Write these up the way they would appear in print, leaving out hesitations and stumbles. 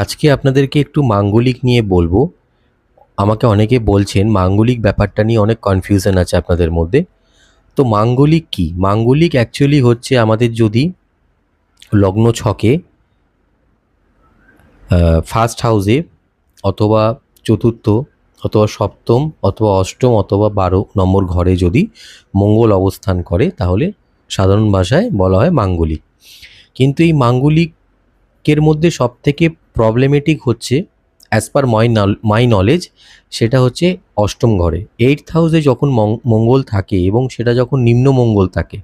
আজকে আপনাদেরকে একটু মাঙ্গলিক নিয়ে বলবো। আমাকে অনেকে বলছেন মাঙ্গলিক ব্যাপারটা নিয়ে অনেক কনফিউশন আছে আপনাদের মধ্যে। তো মাঙ্গলিক কি? মাঙ্গলিক অ্যাকচুয়ালি হচ্ছে আমাদের যদি লগ্ন ছকে ফার্স্ট হাউসে অথবা চতুর্থ অথবা সপ্তম অথবা অষ্টম অথবা 12 নম্বর ঘরে যদি মঙ্গল অবস্থান করে তাহলে সাধারণ ভাষায় বলা হয় মাঙ্গলিক। কিন্তু এই মাঙ্গলিকের মধ্যে সবথেকে প্রবলেমেটিক হচ্ছে অ্যাজ পার মাই নলেজ সেটা হচ্ছে অষ্টম ঘরে। 8th হাউসে যখন মঙ্গল থাকে এবং সেটা যখন নিম্ন মঙ্গল থাকে,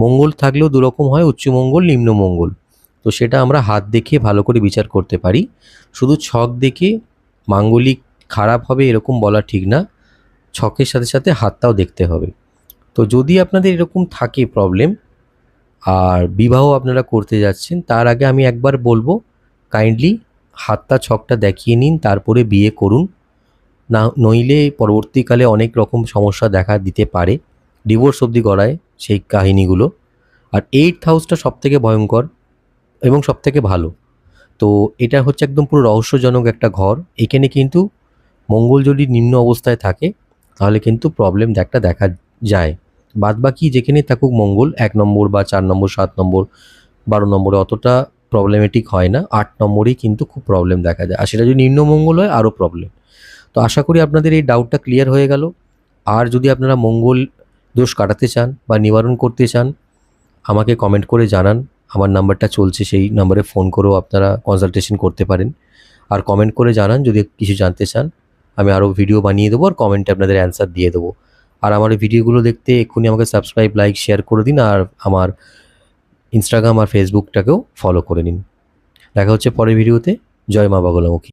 মঙ্গল থাকলেও দুরকম হয়, উচ্চ মঙ্গল নিম্ন মঙ্গল। তো সেটা আমরা হাত দেখে ভালো করে বিচার করতে পারি। শুধু ছক দেখে মাঙ্গলিক খারাপ হবে এরকম বলা ঠিক না, ছকের সাথে সাথে হাতটাও দেখতে হবে। তো যদি আপনাদের এরকম থাকে প্রবলেম আর বিবাহ আপনারা করতে যাচ্ছেন, তার আগে আমি একবার বলবো কাইন্ডলি হাতটা ছকটা দেখিয়ে নিন, তারপরে বিয়ে করুন। না নইলে পরবর্তীকালে অনেক রকম সমস্যা দেখা দিতে পারে, ডিভোর্স অবধি গড়ায় সেই কাহিনীগুলো। আর 8th হাউসটা সবথেকে ভয়ঙ্কর এবং সবথেকে ভালো। তো এটা হচ্ছে একদম পুরো রহস্যজনক একটা ঘর। এখানে কিন্তু মঙ্গল যদি নিম্ন অবস্থায় থাকে তাহলে কিন্তু প্রবলেম একটা দেখা যায়। বাদবাকি যেখানে থাকুক মঙ্গল 1 নম্বর বা 4 নম্বর 7 নম্বর 12 নম্বরে অতটা প্রবলেমেটিক হয় না, 8 নম্বরেই কিন্তু খুব প্রবলেম দেখা যায়। আর সেটা যদি নিম্ন মঙ্গল হয় আরও প্রবলেম। তো আশা করি আপনাদের এই ডাউটটা ক্লিয়ার হয়ে গেল। আর যদি আপনারা মঙ্গল দোষ কাটাতে চান বা নিবারণ করতে চান আমাকে কমেন্ট করে জানান। আমার নাম্বারটা চলছে, সেই নাম্বারে ফোন করেও আপনারা কনসালটেশন করতে পারেন। আর কমেন্ট করে জানান যদি কিছু জানতে চান, আমি আরও ভিডিও বানিয়ে দেবো আর কমেন্টে আপনাদের অ্যান্সার দিয়ে দেবো। আর আমার এই ভিডিওগুলো দেখতে এক্ষুনি আমাকে সাবস্ক্রাইব, লাইক, শেয়ার করে দিন। আর আমার ইনস্টাগ্রাম আর ফেসবুকটাকেও ফলো করে নিন। দেখা হচ্ছে পরের ভিডিওতে। জয় মা বগলামুখী।